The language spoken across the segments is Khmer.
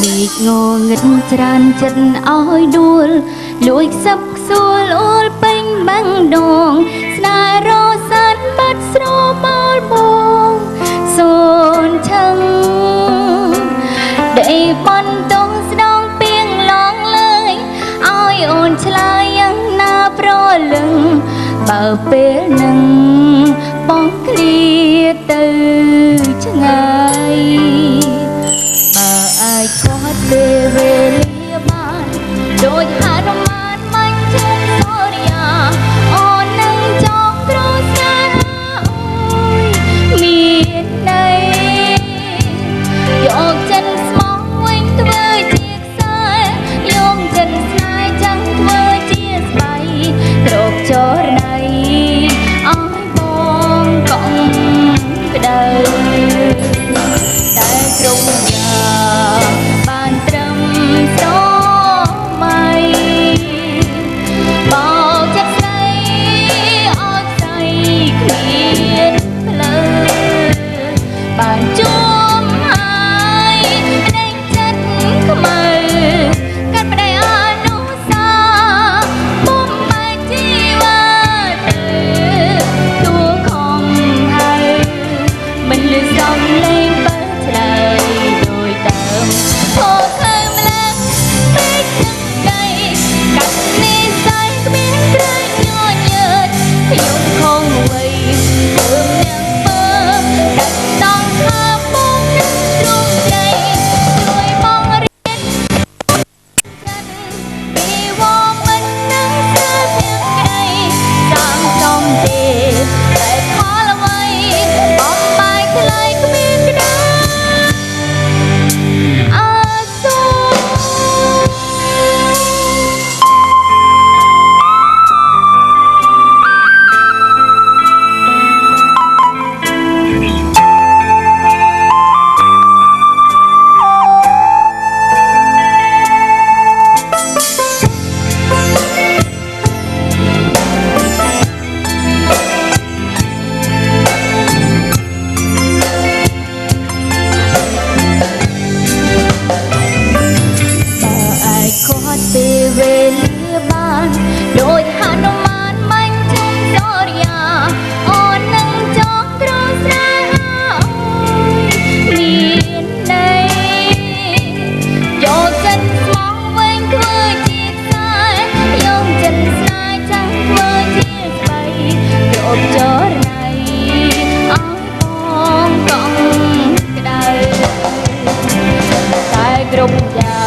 មេឃងងឹតច្រានចិត្តឲ្យដួលលួចខ្សឹបខ្សួលអូលពេញបាំងដងស្នេហ៍រសានបាត់ស្រមោលបងសូនឆឹងដេបបន្តងស្ដងពីងឡងលើយឲ្យអូនឆ្លើយយ៉ាងណាប្រលឹងបើពេលនឹងបងឃ្លាទៅឆ្ងាយបើអាចគាត់ពេលវេលាបានដូចហនុមានមាញ់ជើងសូរិយាអូននឹងចងក្រសាអូយមានន័យយកចិនស្មោះវិញធ្វើជាខ្សែយកចិនស្នេហ៍ចាំធ្វើជាស្បៃក្រោកចរណៃអស់បងកង់ក្តៅតែក្រុមយ៉ាងបានត្រឹមស្រមៃបោកចិត្តស្រីឲ្យស្រីគ្មានផ្លូវបានជួមហើយដេញចិត្តខ្មៅកាត់ប្តីអនុសាមុំបែកជីវិតទៅទួខំហើយមិនលឺសំឡេងបើឆ្លើយដោយដើមពោលឃើញម្លឹងពេកទឹកដីកាត់និស័យគ្មានក្រែងញញើតខ្ញុំខំវ័យធ្វើទាំងបើកាត់ដងហើបងនឹងទ្រង់ជ័យជួយបងរៀនចិនពីវងមិននឹងស្ទើរទាំងក្តីសាងសំទេតែផលអ្វីបងបាយថ្លៃគ្មានក្តីអសូរគាត់ពេលវេលាបានដូចហនុមានមាញ់ជុំសូរិយាអូននឹងចងក្រស្នេហាអូយមានន័យយកចិត្តស្មោះវិញធ្វើជាខ្សែយកចិត្តស្នេហ៍ចាំធ្វើជាស្បៃយកចរណៃឲ្យបងកង់ក្តៅតែគ្រប់យ៉ា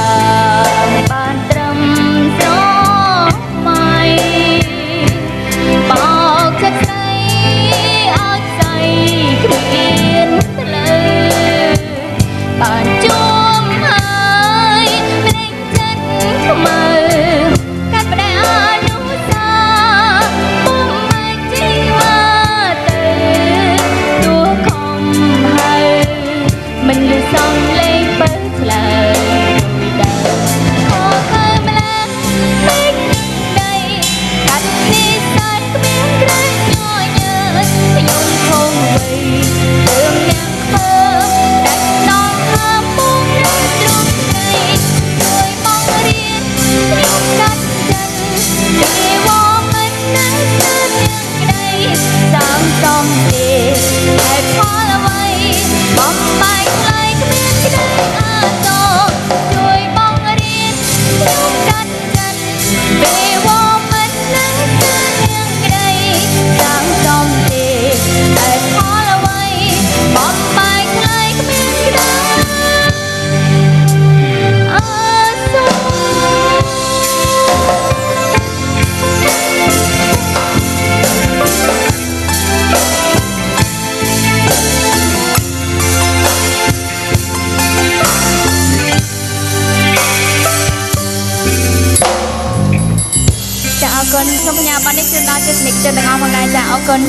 ងបានត្រឹមស្រមៃបោកចិត្តស្រីឲ្យស្រីគ្មានផ្លូវបានជួមហើយភ្លេចចិត្តខ្មៅកាត់ប្តីអនុសាពុំបែកជីវិតទៅទួខំហើយមិនលឺសំឡេងបើឆ្លើយដោយដើមខកឃើញម្ល៉េះពេកទឹកដីកាត់និស័យគ្មានក្រែងញញើតខ្ញុំខំវ័យធ្វើអ្នកធ្វើដាច់ដងហើមពុំនឹងទ្រង់ជ័យជួយបងរៀនខ្ញុំកាត់ចិត្តពីវងមិននឹងស្ទើរទាំងក្តីសាងសំទេតែផលអ្វីបំបែកថ្លៃគ្មានក្តីអាទរជួយបងរៀនខ្ញុំកាត់ចិត្តពីវងមិននឹងស្ទើរទាំងក្តីសាងសំទេតែផលអ្វីបំបែកថ្លៃគ្មានក្តីអាសូរចាអរគុណសូមបញ្ញាបត្រនេះជូនដល់ទស្សនិកជនទាំងអស់ផងដែរចាអរគុណ